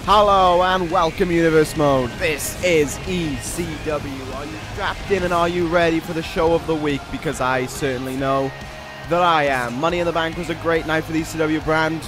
Hello and welcome Universe Mode. This is ECW. Are you strapped in and are you ready for the show of the week? Because I certainly know that I am. Money in the Bank was a great night for the ECW brand.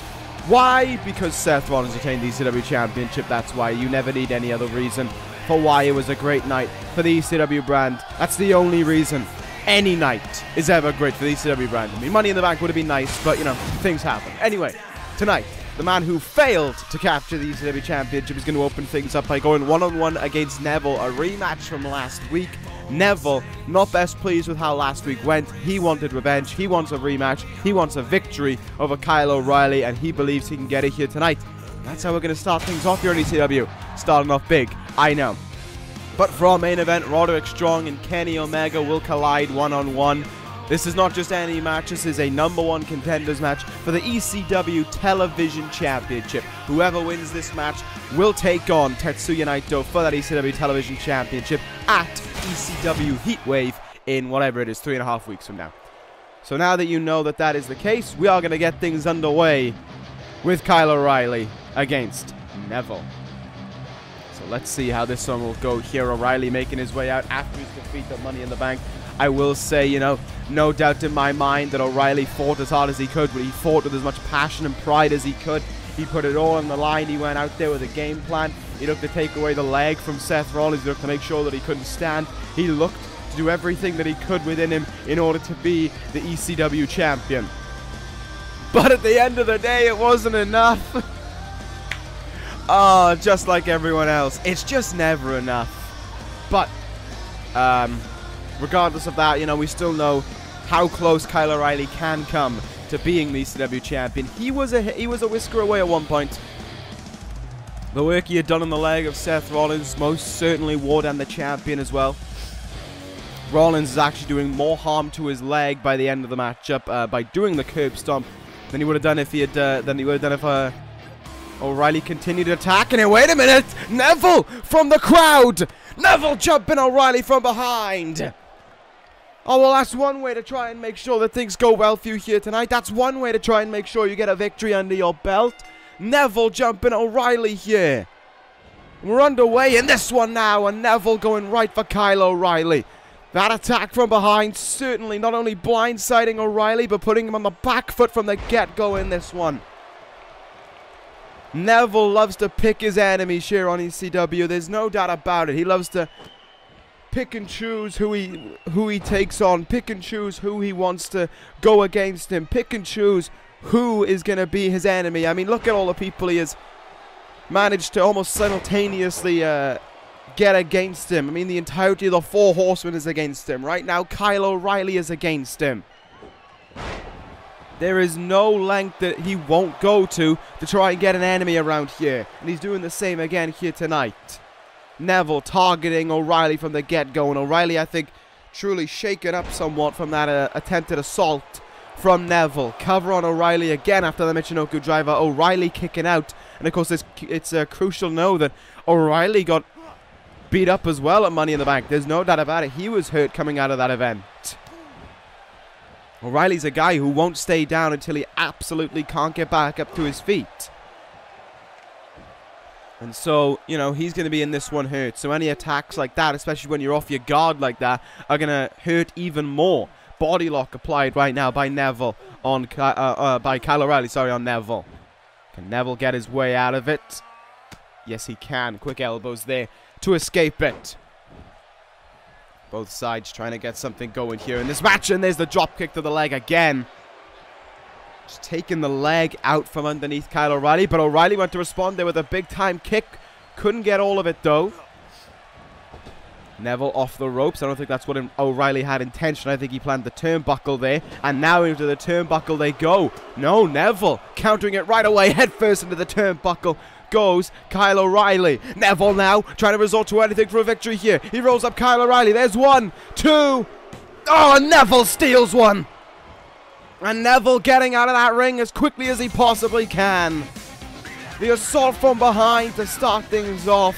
Why? Because Seth Rollins retained the ECW Championship. That's why. You never need any other reason for why it was a great night for the ECW brand. That's the only reason. Any night is ever great for the ECW brand. I mean, Money in the Bank would have been nice, but you know, things happen. Anyway, tonight, the man who failed to capture the ECW Championship is going to open things up by going one-on-one against Neville, a rematch from last week. Neville, not best pleased with how last week went. He wanted revenge, he wants a rematch, he wants a victory over Kyle O'Reilly, and he believes he can get it here tonight. That's how we're going to start things off here in ECW. Starting off big, I know. But for our main event, Roderick Strong and Kenny Omega will collide one-on-one. This is not just any match, this is a #1 contenders match for the ECW Television Championship. Whoever wins this match will take on Tetsuya Naito for that ECW Television Championship at ECW Heatwave in whatever it is, 3.5 weeks from now. So now that you know that that is the case, we are going to get things underway with Kyle O'Reilly against Neville. So let's see how this one will go here. O'Reilly making his way out after his defeat of Money in the Bank. I will say, you know, no doubt in my mind that O'Reilly fought as hard as he could, but he fought with as much passion and pride as he could. He put it all on the line. He went out there with a game plan. He looked to take away the leg from Seth Rollins. He looked to make sure that he couldn't stand. He looked to do everything that he could within him in order to be the ECW champion. But at the end of the day, it wasn't enough. Oh, just like everyone else, it's just never enough. But, regardless of that, you know, we still know how close Kyle O'Reilly can come to being the ECW champion. He was a whisker away at one point. The work he had done on the leg of Seth Rollins most certainly wore down the champion as well. Rollins is actually doing more harm to his leg by the end of the matchup by doing the curb stomp than he would have done if O'Reilly continued to attack. And wait a minute, Neville from the crowd. Neville jumping O'Reilly from behind. Oh, well, that's one way to try and make sure that things go well for you here tonight. That's one way to try and make sure you get a victory under your belt. Neville jumping O'Reilly here. We're underway in this one now, and Neville going right for Kyle O'Reilly. That attack from behind certainly not only blindsiding O'Reilly, but putting him on the back foot from the get-go in this one. Neville loves to pick his enemies here on ECW. There's no doubt about it. He loves to pick and choose who he takes on, pick and choose who he wants to go against him, pick and choose who is going to be his enemy. I mean, look at all the people he has managed to almost simultaneously get against him. I mean, the entirety of the 4 Horsemen is against him. Right now, Kyle O'Reilly is against him. There is no length that he won't go to try and get an enemy around here. And he's doing the same again here tonight. Neville targeting O'Reilly from the get-go. And O'Reilly, I think, truly shaken up somewhat from that attempted assault from Neville. Cover on O'Reilly again after the Michinoku driver. O'Reilly kicking out. And, of course, it's crucial to know that O'Reilly got beat up as well at Money in the Bank. There's no doubt about it. He was hurt coming out of that event. O'Reilly's a guy who won't stay down until he absolutely can't get back up to his feet. And so, you know, he's going to be in this one hurt. So any attacks like that, especially when you're off your guard like that, are going to hurt even more. Body lock applied right now by Neville on by Kyle O'Reilly, sorry, on Neville. Can Neville get his way out of it? Yes, he can. Quick elbows there to escape it. Both sides trying to get something going here in this match. And there's the drop kick to the leg again. Just taking the leg out from underneath Kyle O'Reilly. But O'Reilly went to respond there with a big-time kick. Couldn't get all of it, though. Neville off the ropes. I don't think that's what O'Reilly had intention. I think he planned the turnbuckle there. And now into the turnbuckle they go. No, Neville countering it right away. Head first into the turnbuckle goes Kyle O'Reilly. Neville now trying to resort to anything for a victory here. He rolls up Kyle O'Reilly. There's 1, 2. Oh, and Neville steals one. And Neville getting out of that ring as quickly as he possibly can. The assault from behind to start things off.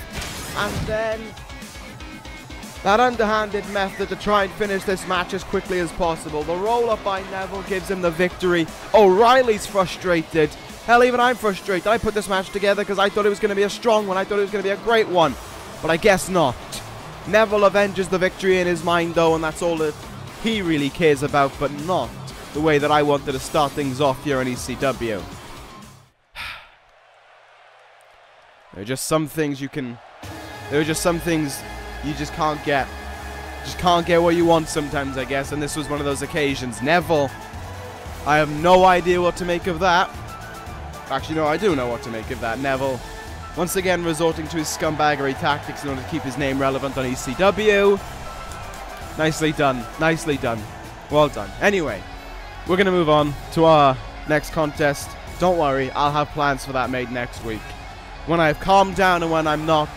And then that underhanded method to try and finish this match as quickly as possible. The roll up by Neville gives him the victory. O'Reilly's frustrated. Hell, even I'm frustrated. I put this match together because I thought it was going to be a strong one. I thought it was going to be a great one. But I guess not. Neville avenges the victory in his mind, though, and that's all that he really cares about, but not the way that I wanted to start things off here in ECW. There are just some things you can... There are just some things you just can't get. Just can't get what you want sometimes, I guess, and this was one of those occasions. Neville, I have no idea what to make of that. Actually, no, I do know what to make of that. Neville, once again, resorting to his scumbaggery tactics in order to keep his name relevant on ECW. Nicely done. Nicely done. Well done. Anyway, we're going to move on to our next contest. Don't worry, I'll have plans for that made next week. When I've calmed down and when I'm not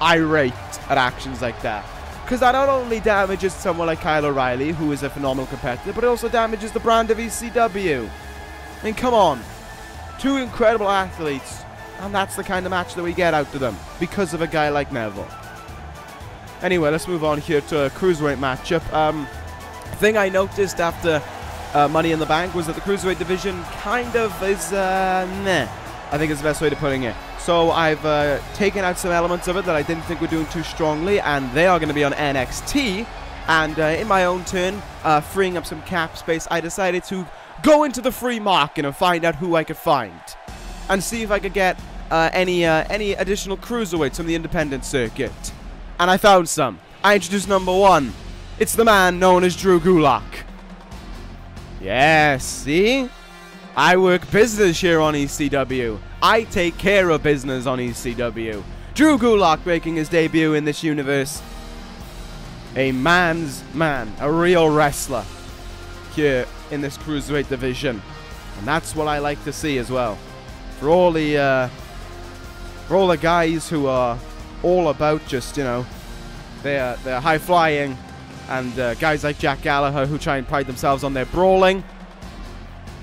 irate at actions like that. Because that not only damages someone like Kyle O'Reilly, who is a phenomenal competitor, but it also damages the brand of ECW. I mean, come on. Two incredible athletes, and that's the kind of match that we get out of them, because of a guy like Neville. Anyway, let's move on here to a Cruiserweight matchup. Thing I noticed after Money in the Bank was that the Cruiserweight division kind of is, meh. I think is the best way to putting it. So I've taken out some elements of it that I didn't think were doing too strongly, and they are going to be on NXT. And in my own turn, freeing up some cap space, I decided to go into the free market and find out who I could find. And see if I could get any additional cruiserweights from the independent circuit. And I found some. I introduced number one. It's the man known as Drew Gulak. Yes, see? I work business here on ECW. I take care of business on ECW. Drew Gulak making his debut in this universe. A man's man, a real wrestler here in this Cruiserweight division. And that's what I like to see as well. For all the guys who are all about just, you know, they're high flying, and guys like Jack Gallagher who try and pride themselves on their brawling.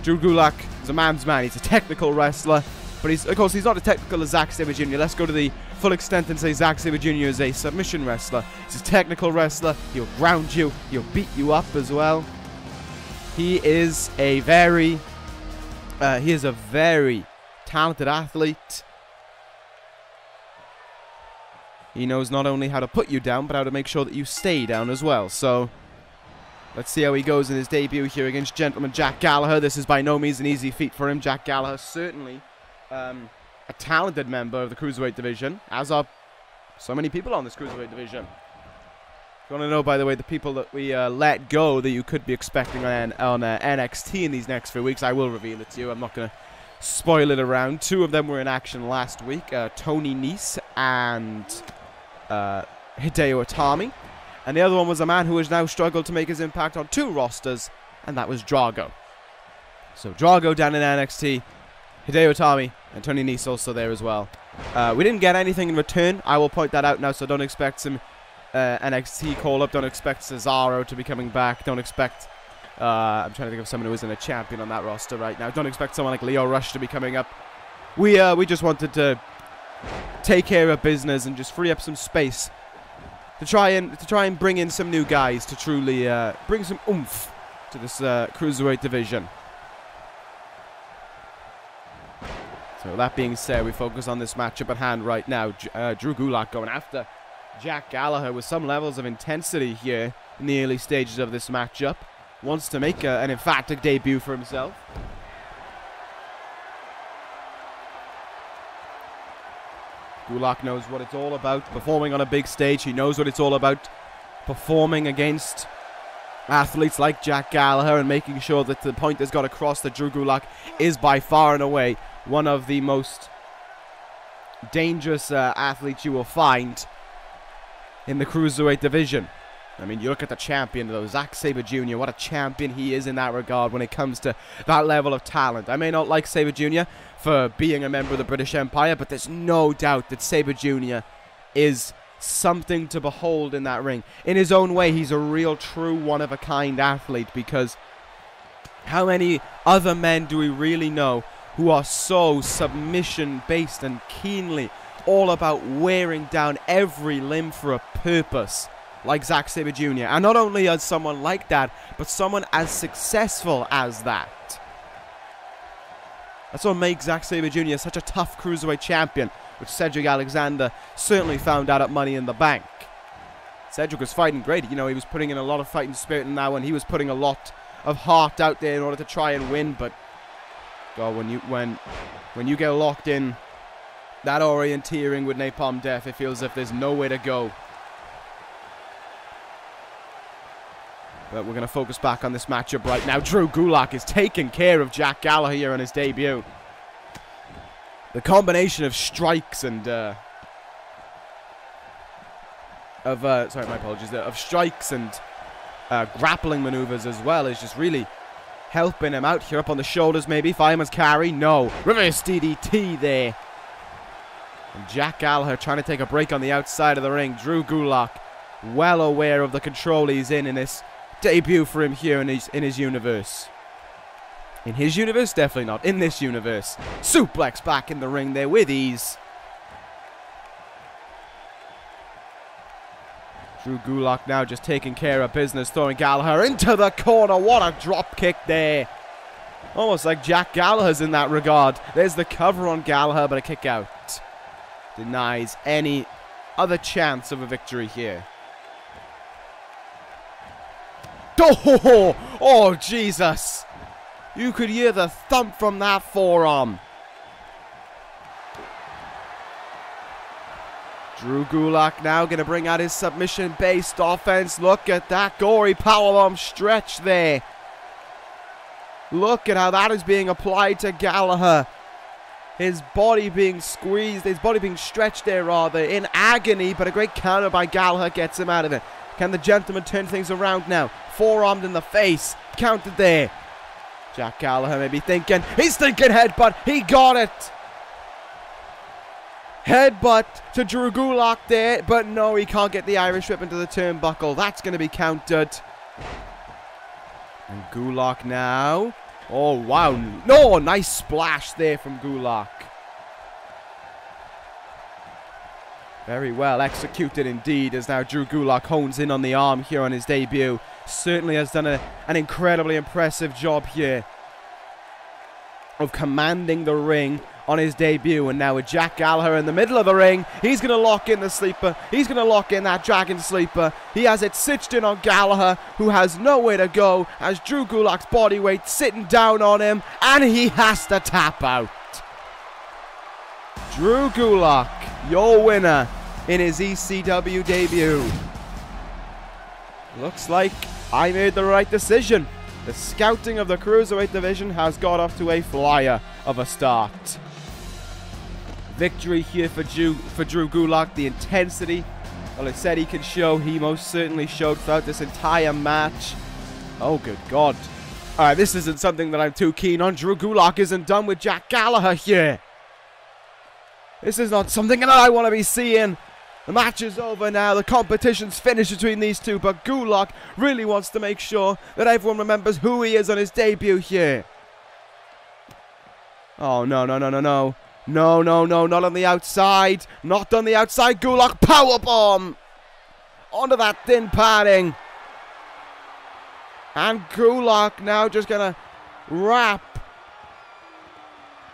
Drew Gulak is a man's man. He's a technical wrestler, but of course he's not as technical as Zack Sabre Jr. Let's go to the full extent and say Zack Sabre Jr. is a submission wrestler. He's a technical wrestler. He'll ground you. He'll beat you up as well. He is a very talented athlete. He knows not only how to put you down, but how to make sure that you stay down as well. So let's see how he goes in his debut here against gentleman Jack Gallagher. This is by no means an easy feat for him. Jack Gallagher, certainly a talented member of the Cruiserweight division, as are so many people on this Cruiserweight division. If you want to know, by the way, the people that we let go that you could be expecting on NXT in these next few weeks, I will reveal it to you. I'm not going to spoil it around. Two of them were in action last week, Tony Nese and Hideo Itami. And the other one was a man who has now struggled to make his impact on two rosters, and that was Drago. So Drago down in NXT, Hideo Itami, and Tony Nese also there as well. We didn't get anything in return. I will point that out now, so don't expect some NXT call-up. Don't expect Cesaro to be coming back. Don't expect... I'm trying to think of someone who isn't a champion on that roster right now. Don't expect someone like Leo Rush to be coming up. We just wanted to take care of business and just free up some space to try and bring in some new guys to truly bring some oomph to this Cruiserweight division. So that being said, we focus on this matchup at hand right now. Drew Gulak going after Jack Gallagher with some levels of intensity here in the early stages of this matchup. Wants to make an emphatic debut for himself. Gulak knows what it's all about, performing on a big stage. He knows what it's all about, performing against athletes like Jack Gallagher and making sure that the point has got across that Drew Gulak is by far and away one of the most dangerous athletes you will find in the Cruiserweight division. I mean, you look at the champion, though, Zack Sabre Jr., what a champion he is in that regard when it comes to that level of talent. I may not like Sabre Jr. for being a member of the British Empire, but there's no doubt that Sabre Jr. is something to behold in that ring. In his own way, he's a real, true, one-of-a-kind athlete, because how many other men do we really know who are so submission-based and keenly all about wearing down every limb for a purpose, like Zack Sabre Jr. And not only as someone like that, but someone as successful as that. That's what makes Zack Sabre Jr. such a tough cruiserweight champion, which Cedric Alexander certainly found out at Money in the Bank. Cedric was fighting great. You know, he was putting in a lot of fighting spirit in that one. He was putting a lot of heart out there in order to try and win. But God, when you get locked in that orienteering with Napalm Death, it feels as if there's nowhere to go. But we're going to focus back on this matchup right now. Drew Gulak is taking care of Jack Gallagher here on his debut. The combination of strikes and of strikes and grappling maneuvers as well is just really helping him out here. Up on the shoulders, maybe fireman's carry. No, reverse DDT there. And Jack Gallagher trying to take a break on the outside of the ring. Drew Gulak well aware of the control he's in this debut for him here in his universe. In his universe? Definitely not. In this universe. Suplex back in the ring there with ease. Drew Gulak now just taking care of business, throwing Gallagher into the corner. What a drop kick there. Almost like Jack Gallagher's in that regard. There's the cover on Gallagher, but a kick out denies any other chance of a victory here. Oh, Jesus. You could hear the thump from that forearm. Drew Gulak now going to bring out his submission-based offense. Look at that gory powerbomb stretch there. Look at how that is being applied to Gallagher. His body being squeezed, his body being stretched there rather, in agony, but a great counter by Gallagher gets him out of it. Can the gentleman turn things around now? Forearmed in the face. Counted there. Jack Gallagher may be thinking. He's thinking headbutt. He got it. Headbutt to Drew Gulak there. But no, he can't get the Irish whip into the turnbuckle. That's going to be countered. And Gulak now. Oh, wow. No, nice splash there from Gulak. Very well executed indeed, as now Drew Gulak hones in on the arm here on his debut. Certainly has done an incredibly impressive job here of commanding the ring on his debut. And now with Jack Gallagher in the middle of the ring, he's going to lock in the sleeper. He's going to lock in that dragon sleeper. He has it stitched in on Gallagher, who has nowhere to go, as Drew Gulak's body weight sitting down on him, and he has to tap out. Drew Gulak, your winner in his ECW debut. Looks like I made the right decision. The scouting of the Cruiserweight division has got off to a flyer of a start. Victory here for Drew Gulak. The intensity, well, it said he can show, he most certainly showed throughout this entire match. Oh, good God. Alright, this isn't something that I'm too keen on. Drew Gulak isn't done with Jack Gallagher here. This is not something that I want to be seeing. The match is over now. The competition's finished between these two, but Gulak really wants to make sure that everyone remembers who he is on his debut here. Oh, no, no, no, no, no. No, no, no, not on the outside. Not on the outside. Gulak powerbomb onto that thin padding. And Gulak now just going to wrap.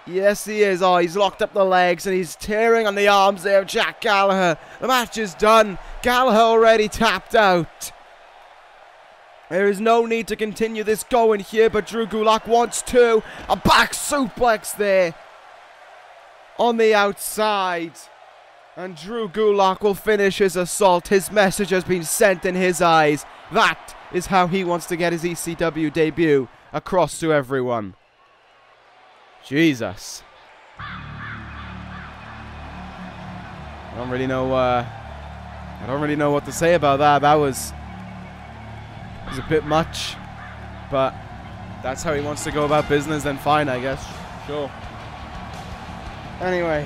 Yes, he is. Oh, he's locked up the legs and he's tearing on the arms there of Jack Gallagher. The match is done. Gallagher already tapped out. There is no need to continue this going here, but Drew Gulak wants to. A back suplex there on the outside. And Drew Gulak will finish his assault. His message has been sent in his eyes. That is how he wants to get his ECW debut across to everyone. Jesus. I don't really know what to say about that. That was a bit much, but that's how he wants to go about business, then fine, I guess. Sure. Anyway,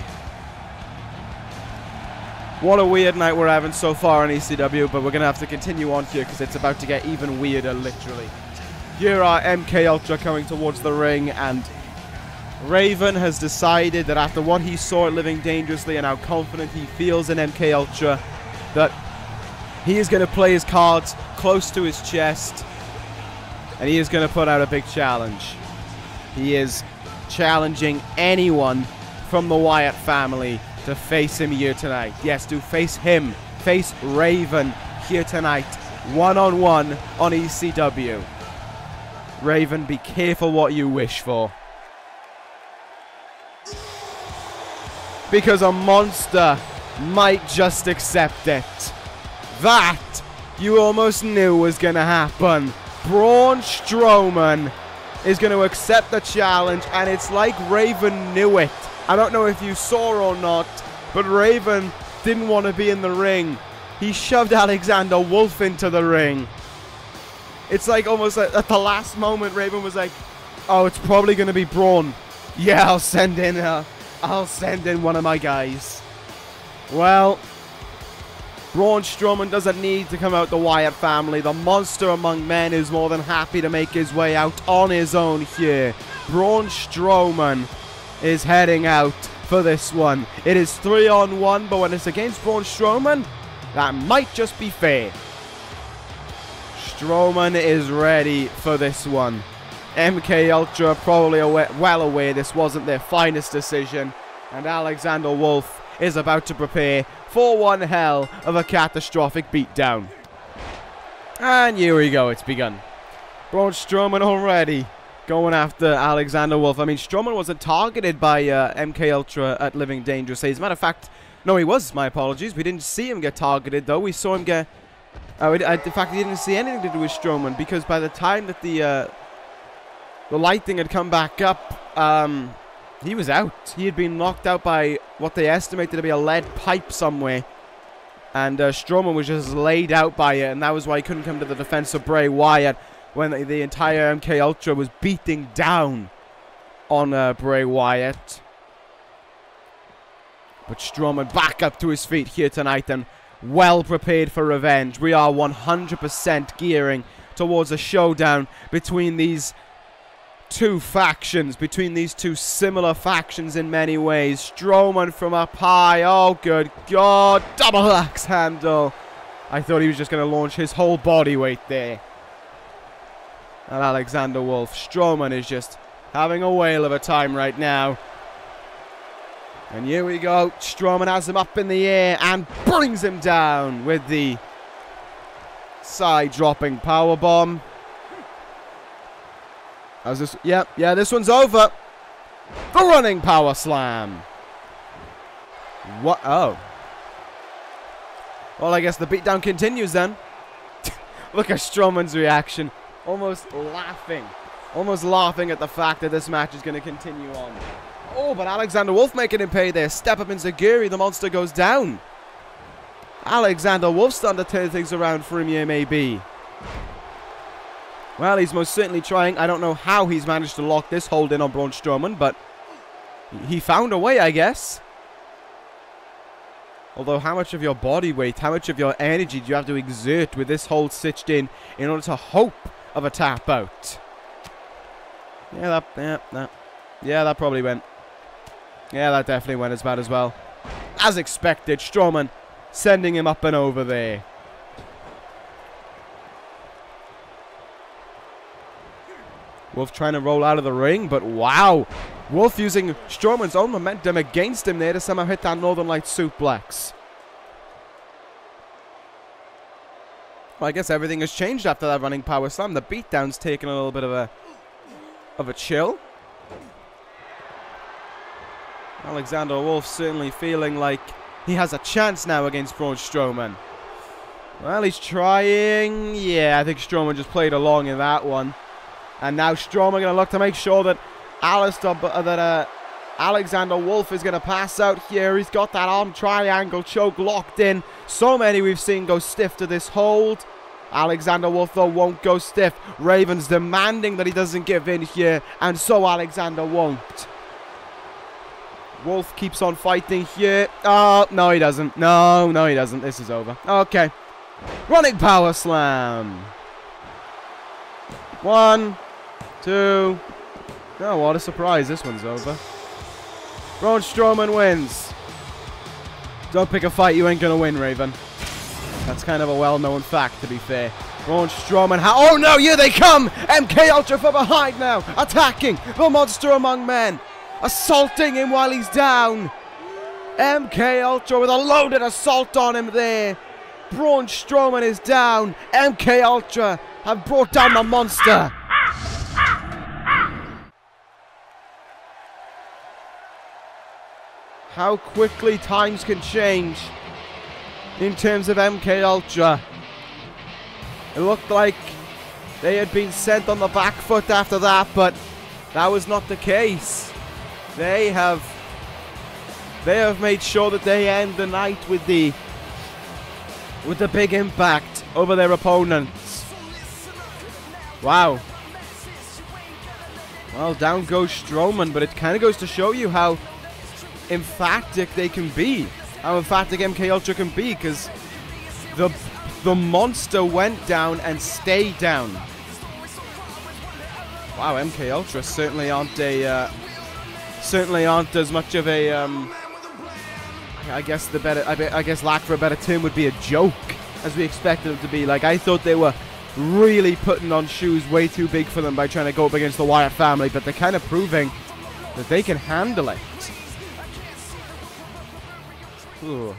what a weird night we're having so far on ECW, but we're going to have to continue on here because it's about to get even weirder, literally. Here are MK Ultra coming towards the ring, and Raven has decided that after what he saw at Living Dangerously and how confident he feels in MK Ultra, that he is going to play his cards close to his chest, and he is going to put out a big challenge. He is challenging anyone from the Wyatt family to face him here tonight. Yes, to face him. Face Raven here tonight. One-on-one on ECW. Raven, be careful what you wish for. Because a monster might just accept it. That you almost knew was going to happen. Braun Strowman is going to accept the challenge, and it's like Raven knew it. I don't know if you saw or not, but Raven didn't want to be in the ring. He shoved Alexander Wolf into the ring. It's like almost at the last moment, Raven was like, oh, it's probably going to be Braun. Yeah, I'll send in one of my guys. Well, Braun Strowman doesn't need to come out the Wyatt family. The monster among men is more than happy to make his way out on his own here. Braun Strowman is heading out for this one. It is 3-on-1, but when it's against Braun Strowman, that might just be fair. Strowman is ready for this one. MK Ultra probably well aware this wasn't their finest decision, and Alexander Wolf is about to prepare for one hell of a catastrophic beatdown. And here we go, it's begun. Braun Strowman already going after Alexander Wolf. I mean, Strowman wasn't targeted by MK Ultra at Living Dangerously. As a matter of fact, no, he was. My apologies. We didn't see him get targeted, though. We saw him get... in fact, he didn't see anything to do with Strowman, because by the time that the lighting had come back up, he was out. He had been knocked out by what they estimated to be a lead pipe somewhere. And Strowman was just laid out by it, and that was why he couldn't come to the defense of Bray Wyatt when the entire MK Ultra was beating down on Bray Wyatt. But Strowman back up to his feet here tonight and well prepared for revenge. We are 100% gearing towards a showdown between these two factions, between these two similar factions in many ways. Strowman from up high. Oh, good God. Double axe handle. I thought he was just going to launch his whole body weight there. And Alexander Wolf. Strowman is just having a whale of a time right now. And here we go. Strowman has him up in the air and brings him down with the side-dropping powerbomb. How's this? Yeah, this one's over. The running power slam. What? Oh. Well, I guess the beatdown continues then. Look at Strowman's reaction. Almost laughing at the fact that this match is going to continue on. Oh, but Alexander Wolf making him pay there. Step up in Zaguri. The monster goes down. Alexander Wolf starting to turn things around for him here, maybe. Well, he's most certainly trying. I don't know how he's managed to lock this hold in on Braun Strowman, but he found a way, I guess. Although, how much of your body weight, how much of your energy do you have to exert with this hold stitched in order to hope of a tap out? Yeah, that probably went. Yeah, that definitely went as bad as well. As expected, Strowman sending him up and over there. Wolf trying to roll out of the ring, but wow. Wolf using Strowman's own momentum against him there to somehow hit that Northern Lights suplex. Well, I guess everything has changed after that running power slam. The beatdown's taken a little bit of a chill. Alexander Wolf certainly feeling like he has a chance now against Braun Strowman. Well, he's trying. Yeah, I think Strowman just played along in that one. And now Strowman going to look to make sure that Alexander Wolf is going to pass out here. He's got that arm triangle choke locked in. So many we've seen go stiff to this hold. Alexander Wolf, though, won't go stiff. Raven's demanding that he doesn't give in here, and so Alexander won't. Wolf keeps on fighting here. Oh, no, he doesn't. No, he doesn't. This is over. Okay. Running power slam. 1, 2. Oh, what a surprise. This one's over. Braun Strowman wins. Don't pick a fight you ain't gonna win, Raven. That's kind of a well-known fact, to be fair. Braun Strowman. Oh no, here they come! MK Ultra from behind now, attacking the monster among men, assaulting him while he's down. MK Ultra with a loaded assault on him there. Braun Strowman is down. MK Ultra have brought down the monster. How quickly times can change in terms of MK Ultra. It looked like they had been sent on the back foot after that, but that was not the case. They have made sure that they end the night with the big impact over their opponents. Wow. Well, down goes Strowman, but it kind of goes to show you how emphatic they can be. How emphatic MK Ultra can be, because the monster went down and stayed down. Wow, MK Ultra certainly aren't as much of a I guess lack for a better term would be a joke as we expected them to be. Like, I thought they were really putting on shoes way too big for them by trying to go up against the Wyatt family, but they're kind of proving that they can handle it. Ooh.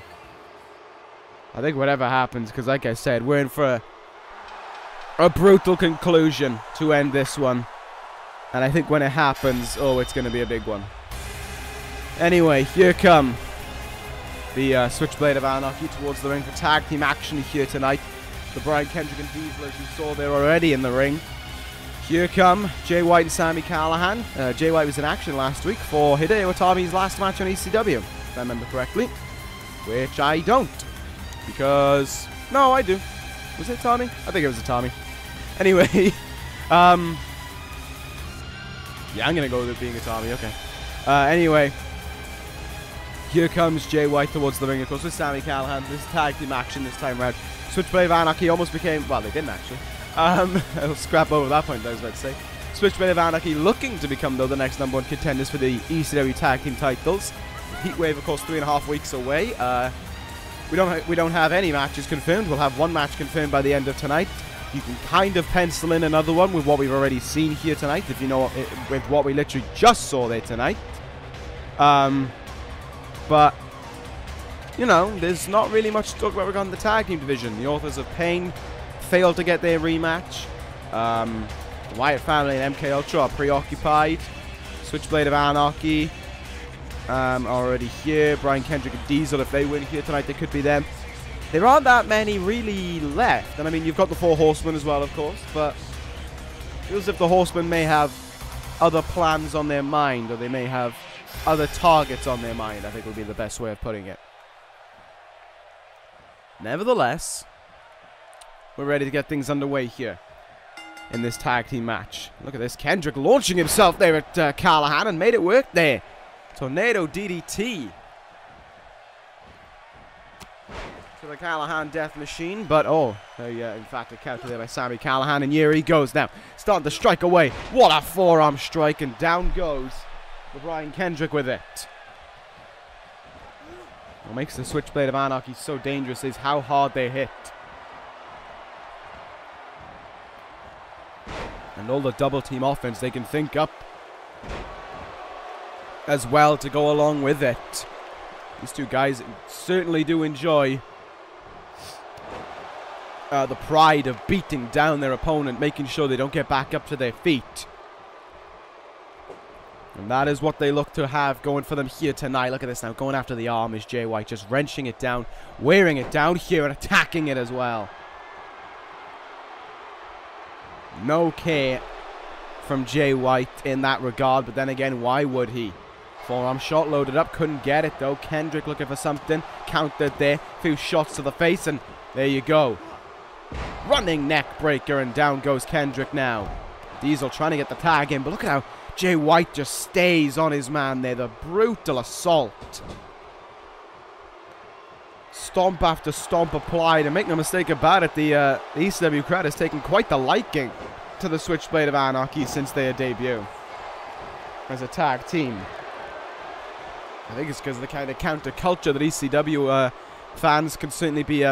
I think whatever happens, because like I said, we're in for a brutal conclusion to end this one. And I think when it happens, oh, it's going to be a big one. Anyway, here come the Switchblade of Anarchy towards the ring for tag team action here tonight. The Brian Kendrick and Diesel, as you saw, they're already in the ring. Here come Jay White and Sami Callihan. Jay White was in action last week for Hideo Itami's last match on ECW, if I remember correctly. Which I don't. Because... no, I do. Was it Tommy? I think it was a Tommy. Anyway, yeah, I'm going to go with it being a Tommy, okay. Anyway, here comes Jay White towards the ring, of course, with Sami Callihan. This is tag team action this time around. Switchblade of Anarchy almost became... well, they didn't actually. I'll scrap over that point, I was about to say. Switchblade of Anarchy looking to become, though, the next #1 contenders for the ECW tag team titles. Heatwave, of course, 3.5 weeks away. We don't have any matches confirmed. We'll have one match confirmed by the end of tonight. You can kind of pencil in another one with what we've already seen here tonight, if you know with what we literally just saw there tonight. But you know, there's not really much to talk about regarding the tag team division. The Authors of Pain failed to get their rematch. The Wyatt family and MK Ultra are preoccupied. Switchblade of Anarchy already here. Brian Kendrick and Diesel, if they win here tonight, they could be them. There aren't that many really left. And I mean, you've got the 4 Horsemen as well, of course. But it feels as if the Horsemen may have other plans on their mind, or they may have other targets on their mind, I think would be the best way of putting it. Nevertheless, we're ready to get things underway here in this tag team match. Look at this, Kendrick launching himself there at Callihan and made it work there. Tornado DDT to the Callihan Death Machine, but in fact a counter there by Sami Callihan, and here he goes now, starting to strike away. What a forearm strike, and down goes the Brian Kendrick with it. What makes the Switchblade of Anarchy so dangerous is how hard they hit. And all the double team offense they can think up as well to go along with it. These two guys certainly do enjoy the pride of beating down their opponent, making sure they don't get back up to their feet. And that is what they look to have going for them here tonight. Look at this now, going after the arm is Jay White, just wrenching it down, wearing it down here and attacking it as well. No care from Jay White in that regard, but then again, why would he? Forearm shot loaded up, couldn't get it though. Kendrick looking for something, countered there, few shots to the face, and there you go. Running neck breaker, and down goes Kendrick now. Diesel trying to get the tag in, but look at how Jay White just stays on his man there. The brutal assault. Stomp after stomp applied, and make no mistake about it, the ECW crowd has taken quite the liking to the Switchblade of Anarchy since their debut as a tag team. I think it's because of the kind of counter culture that ECW fans can certainly be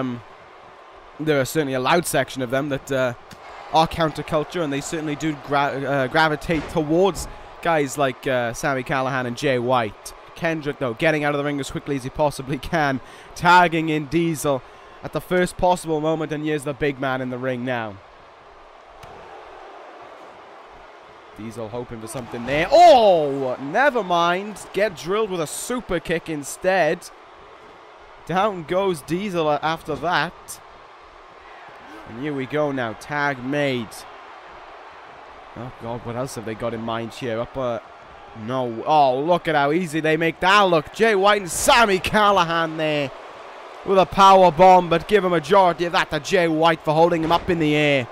there are certainly a loud section of them that are counterculture, and they certainly do gravitate towards guys like Sami Callihan and Jay White. Kendrick, though, getting out of the ring as quickly as he possibly can, tagging in Diesel at the first possible moment, and here's the big man in the ring now. Diesel hoping for something there. Oh, never mind. Get drilled with a super kick instead. Down goes Diesel after that. And here we go now. Tag made. Oh, God, what else have they got in mind here? No. Oh, look at how easy they make that look. Jay White and Sami Callihan there with a power bomb, but give a majority of that to Jay White for holding him up in the air.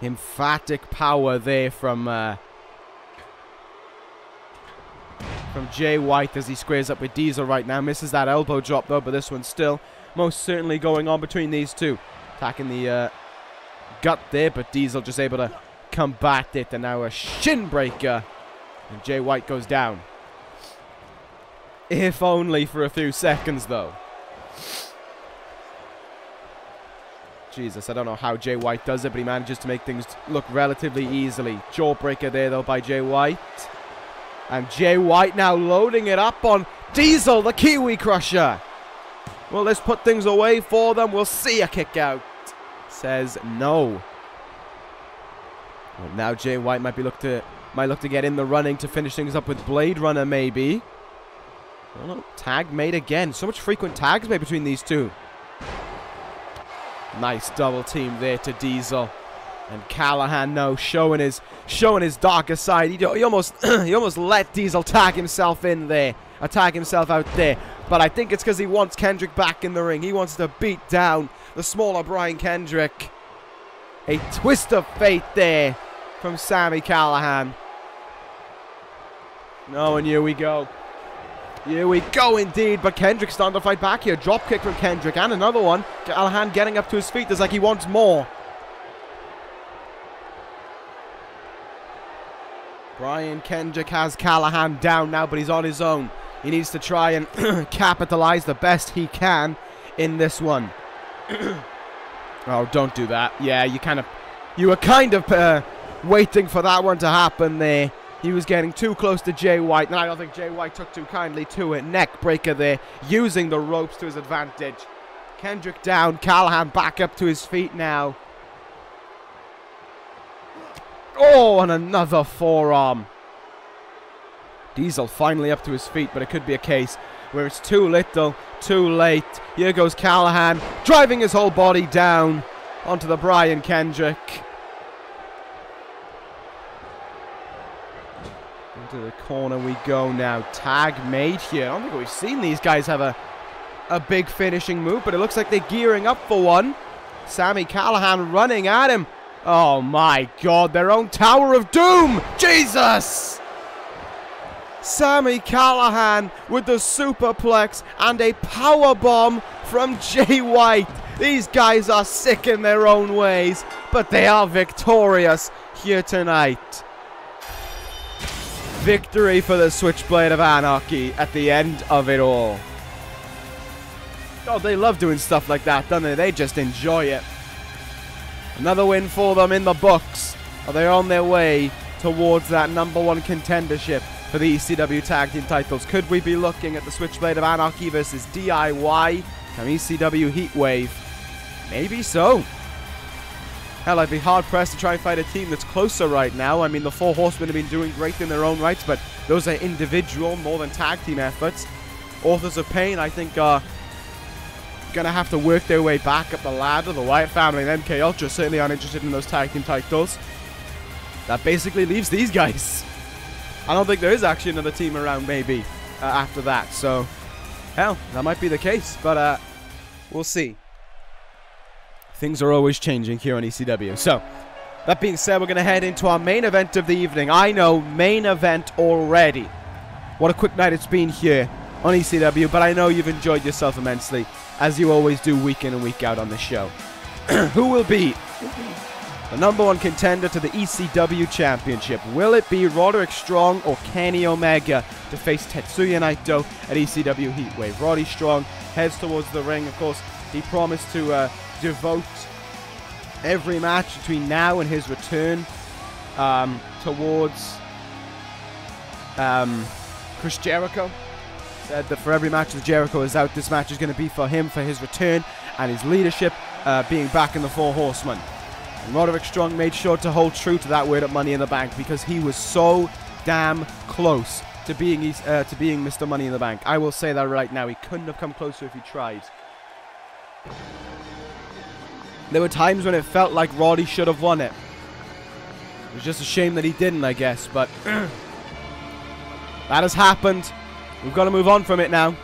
Emphatic power there from Jay White as he squares up with Diesel right now. Misses that elbow drop though, but this one's still most certainly going on between these two. Attacking the gut there, but Diesel just able to combat it, and now a shin breaker, and Jay White goes down. If only for a few seconds though. Jesus, I don't know how Jay White does it, but he manages to make things look relatively easily. Jawbreaker there, though, by Jay White. And Jay White now loading it up on Diesel, the Kiwi Crusher. Will this put things away for them? We'll see a kick out. Says no. Well, now Jay White might look to get in the running to finish things up with Blade Runner, maybe. Oh, no. Tag made again. So much frequent tags made between these two. Nice double team there to Diesel, and Callihan now showing his darker side. He almost let Diesel tag himself in there, tag himself out there. But I think it's because he wants Kendrick back in the ring. He wants to beat down the smaller Brian Kendrick. A twist of fate there from Sami Callihan. No, and here we go. Here we go indeed, but Kendrick's starting to fight back here. Drop kick from Kendrick, and another one. Callihan getting up to his feet. It's like he wants more. Brian Kendrick has Callihan down now, but he's on his own. He needs to try and capitalize the best he can in this one. Oh, don't do that. Yeah, you were kind of waiting for that one to happen there. He was getting too close to Jay White, and I don't think Jay White took too kindly to it. Neck breaker there, using the ropes to his advantage. Kendrick down, Callihan back up to his feet now. Oh, and another forearm. Diesel finally up to his feet, but it could be a case where it's too little, too late. Here goes Callihan, driving his whole body down onto the Brian Kendrick. Into the corner we go now. Tag made here. I don't think we've seen these guys have a big finishing move, but it looks like they're gearing up for one. Sami Callihan running at him. Oh my God, their own Tower of Doom. Jesus! Sami Callihan with the superplex and a power bomb from Jay White. These guys are sick in their own ways, but they are victorious here tonight. Victory for the Switchblade of Anarchy at the end of it all. Oh, they love doing stuff like that, don't they? They just enjoy it. Another win for them in the books. They're on their way towards that #1 contendership for the ECW Tag Team titles. Could we be looking at the Switchblade of Anarchy versus DIY and ECW Heatwave? Maybe so. Hell, I'd be hard-pressed to try and find a team that's closer right now. I mean, the Four Horsemen have been doing great in their own rights, but those are individual more than tag team efforts. Authors of Pain, I think, are going to have to work their way back up the ladder. The Wyatt family and MK Ultra certainly aren't interested in those tag team titles. That basically leaves these guys. I don't think there is actually another team around, maybe, after that. So, hell, that might be the case, but we'll see. Things are always changing here on ECW. So, that being said, we're going to head into our main event of the evening. I know, main event already. What a quick night it's been here on ECW, but I know you've enjoyed yourself immensely, as you always do week in and week out on this show. Who will be the #1 contender to the ECW Championship. Will it be Roderick Strong or Kenny Omega to face Tetsuya Naito at ECW Heatwave? Roddy Strong heads towards the ring. Of course, he promised to devote every match between now and his return towards Chris Jericho. Said that for every match that Jericho is out, this match is going to be for him, for his return and his leadership, being back in the Four Horsemen. And Roderick Strong made sure to hold true to that word at Money in the Bank, because he was so damn close to being Mr. Money in the Bank. I will say that right now. He couldn't have come closer if he tried. There were times when it felt like Roddy should have won it. It was just a shame that he didn't, I guess, but that has happened. We've got to move on from it now,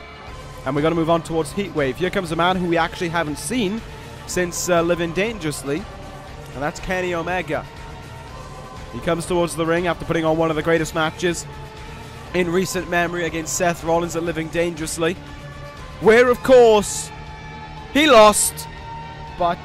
and we've got to move on towards Heatwave. Here comes a man who we actually haven't seen since Living Dangerously, and that's Kenny Omega. He comes towards the ring after putting on one of the greatest matches in recent memory against Seth Rollins at Living Dangerously, where, of course, he lost. But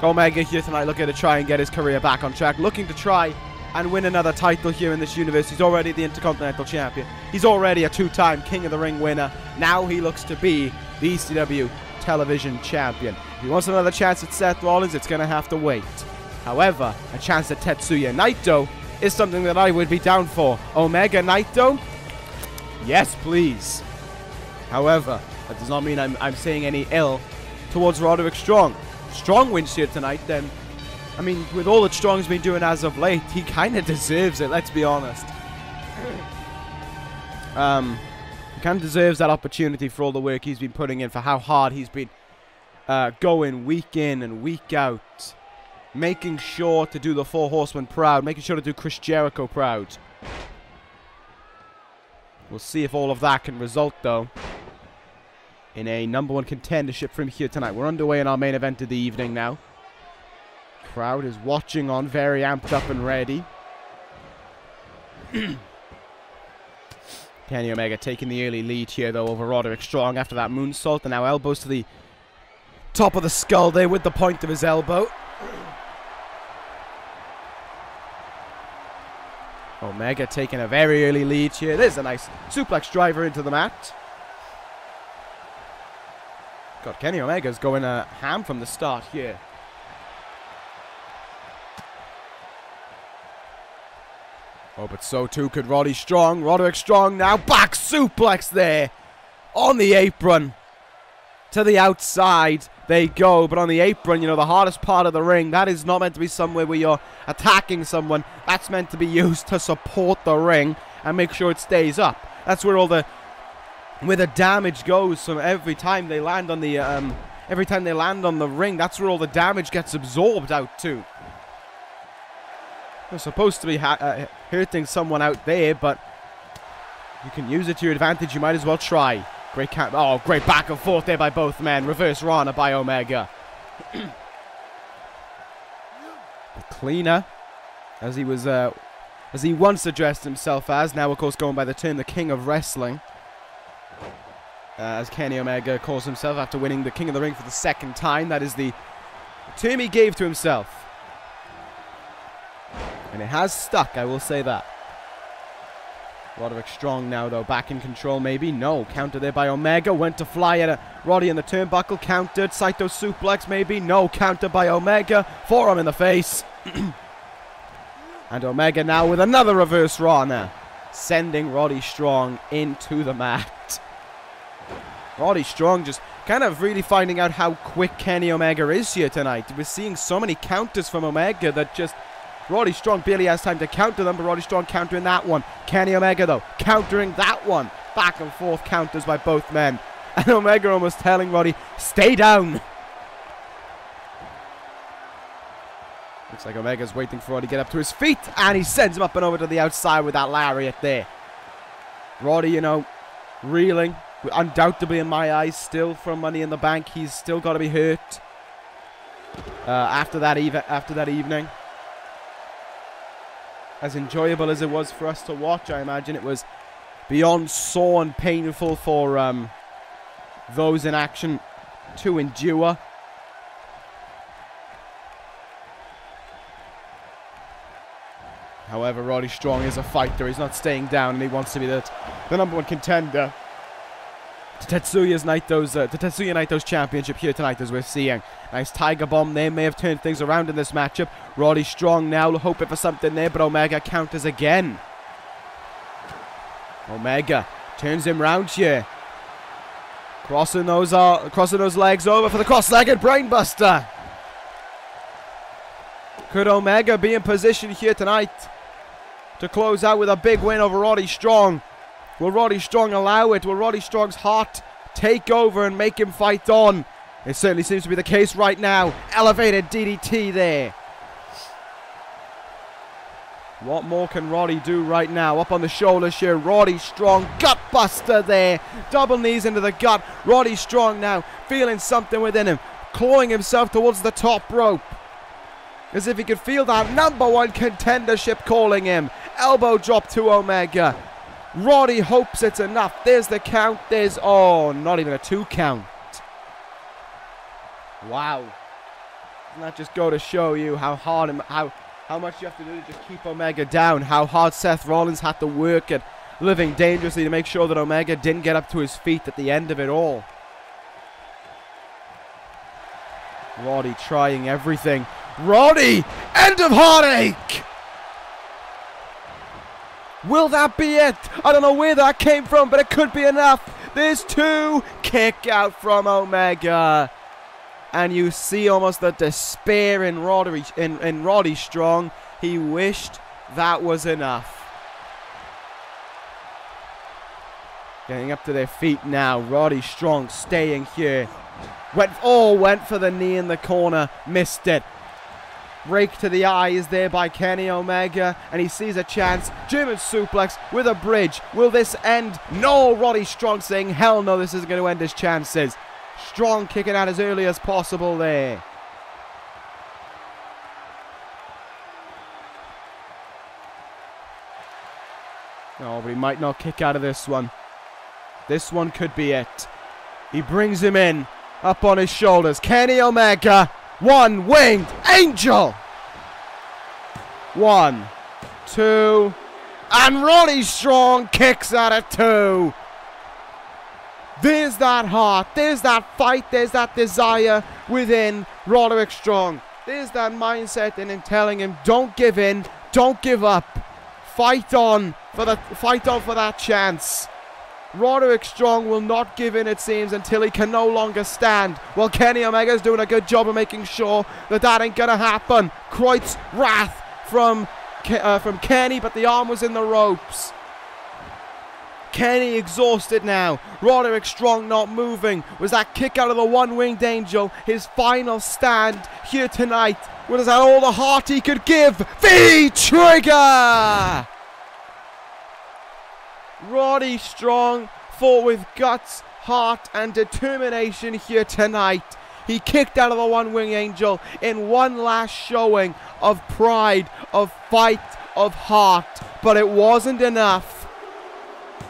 Omega here tonight looking to try and get his career back on track, looking to try and win another title here in this universe. He's already the Intercontinental Champion. He's already a 2-time King of the Ring winner. Now he looks to be the ECW Television Champion. If he wants another chance at Seth Rollins, it's going to have to wait. However, a chance at Tetsuya Naito is something that I would be down for. Omega Naito? Yes, please. However, that does not mean I'm saying any ill towards Roderick Strong. Strong wins here tonight, then, I mean, with all that Strong's been doing as of late, he kind of deserves it, let's be honest. He kind of deserves that opportunity for all the work he's been putting in, for how hard he's been going week in and week out, making sure to do the Four Horsemen proud, making sure to do Chris Jericho proud. We'll see if all of that can result, though, in a #1 contendership from here tonight. We're underway in our main event of the evening now. Crowd is watching on, very amped up and ready. Kenny Omega taking the early lead here, though, over Roderick Strong after that moonsault, and now elbows to the top of the skull there with the point of his elbow. Omega taking a very early lead here. There's a nice suplex driver into the mat. God, Kenny Omega's going ham from the start here. Oh, but so too could Roddy Strong. Roderick Strong now back suplex there on the apron. To the outside they go, but on the apron, you know, the hardest part of the ring, that is not meant to be somewhere where you're attacking someone. That's meant to be used to support the ring and make sure it stays up. That's where all the damage goes from every time they land on the ring. That's where all the damage gets absorbed out to. You're supposed to be hurting someone out there, but you can use it to your advantage. You might as well try. Great great back and forth there by both men. Reverse Rana by Omega. The cleaner, as he was, as he once addressed himself as, now of course going by the term the King of Wrestling. As Kenny Omega calls himself after winning the King of the Ring for the 2nd time. That is the term he gave to himself. And it has stuck, I will say that. Roderick Strong now, though, back in control, maybe. No, counter there by Omega. Went to fly at Roddy in the turnbuckle. Countered. Saito suplex, maybe. No, counter by Omega. Forearm in the face. And Omega now with another reverse Rana, sending Roddy Strong into the mat. Roddy Strong just kind of really finding out how quick Kenny Omega is here tonight. We're seeing so many counters from Omega that just Roddy Strong barely has time to counter them, but Roddy Strong countering that one. Kenny Omega, though, countering that one. Back and forth counters by both men. And Omega almost telling Roddy, stay down. Looks like Omega's waiting for Roddy to get up to his feet, and he sends him up and over to the outside with that lariat there. Roddy, you know, reeling. Undoubtedly, in my eyes, still from Money in the Bank. He's still got to be hurt after that evening. As enjoyable as it was for us to watch, I imagine it was beyond sore and painful for those in action to endure. However, Roddy Strong is a fighter. He's not staying down, and he wants to be the number 1 contender to Tetsuya Naito's championship here tonight, as we're seeing. Nice Tiger Bomb there. May have turned things around in this matchup. Roddy Strong now hoping for something there, but Omega counters again. Omega turns him round here. Crossing those legs over for the cross-legged brainbuster. Could Omega be in position here tonight to close out with a big win over Roddy Strong? Will Roddy Strong allow it? Will Roddy Strong's heart take over and make him fight on? It certainly seems to be the case right now. Elevated DDT there. What more can Roddy do right now? Up on the shoulders here. Roddy Strong. Gut buster there. Double knees into the gut. Roddy Strong now feeling something within him. Clawing himself towards the top rope. As if he could feel that number 1 contendership calling him. Elbow drop to Omega. Roddy hopes it's enough. There's the count. There's, oh, not even a 2 count. Wow. Doesn't that just go to show you how hard and how much you have to do to just keep Omega down? How hard Seth Rollins had to work at living dangerously to make sure that Omega didn't get up to his feet at the end of it all. Roddy trying everything. Roddy! End of heartache! Will that be it? I don't know where that came from, but it could be enough. There's 2. Kick out from Omega. And you see almost the despair in Roddy Strong. He wished that was enough. Getting up to their feet now. Roddy Strong staying here. Went for the knee in the corner. Missed it. Rake to the eyes there by Kenny Omega, and he sees a chance. German suplex with a bridge. Will this end? No, Roddy Strong saying, hell no, this isn't going to end his chances. Strong kicking out as early as possible there. Oh, but he might not kick out of this one. This one could be it. He brings him in, up on his shoulders. Kenny Omega. 1 winged angel. 1, 2, and Roddy Strong kicks out at 2. There's that heart, there's that fight, there's that desire within Roderick Strong. There's that mindset in him telling him, don't give in, don't give up. Fight on for that chance. Roderick Strong will not give in, it seems, until he can no longer stand. Well, Kenny Omega's doing a good job of making sure that ain't gonna happen. Kreutz wrath from Kenny, but the arm was in the ropes. Kenny exhausted now. Roderick Strong not moving. Was that kick out of the 1-winged angel his final stand here tonight? Was that all the heart he could give? V-Trigger! Roddy Strong fought with guts, heart, and determination here tonight. He kicked out of the 1-wing angel in one last showing of pride, of fight, of heart. But it wasn't enough.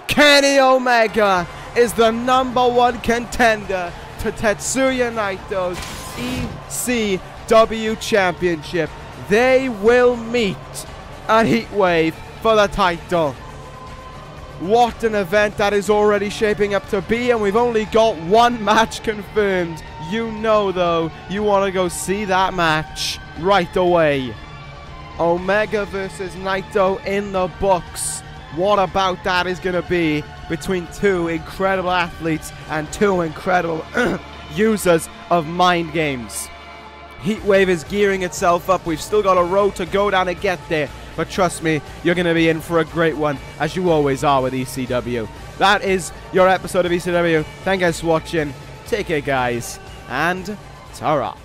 Kenny Omega is the #1 contender to Tetsuya Naito's ECW Championship. They will meet at Heatwave for the title. What an event that is already shaping up to be, and we've only got one match confirmed. You know, though, you want to go see that match right away. Omega versus Naito in the books. What about that is going to be between two incredible athletes and two incredible users of mind games. Heatwave is gearing itself up. We've still got a road to go down to get there. But trust me, you're going to be in for a great one, as you always are with ECW. That is your episode of ECW. Thank you guys for watching. Take care, guys. And ta-ra.